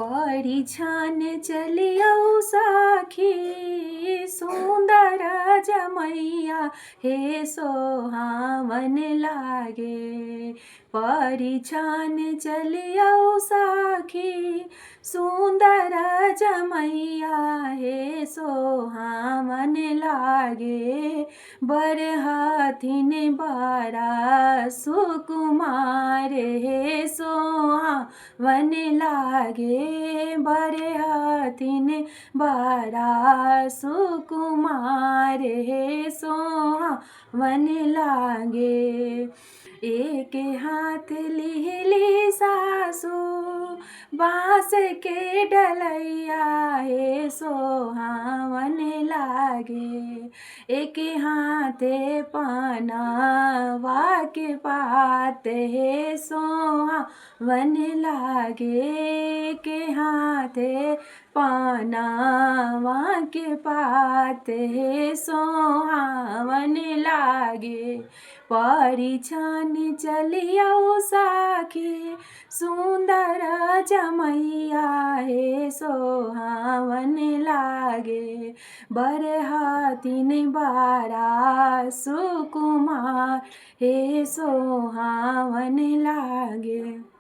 परिछान चलियौ सखी सुन्दर जमैया हे सोहावन लागे। परिछान चलियौ सखी सुन्दर जमैया हे सोहावन लागे। बरहथिन बड़ा सुकुमार हे सोहावन लागे। बरहथिन बड़ा सुकुमार हे सोहावन लागे। एक हाथ लिहली सासु बाँस के डलैया हे सोहावन लागे। एक हाथे पनवा के पात हे सोहावन लागे। के हाथे पनवा के पात हे सोहावन लागे। परिछान चलियौ सखी सुन्दर जमैया हे सोहावन लागे। बरहथिन बड़ा सुकुमार हे सोहावन लागे।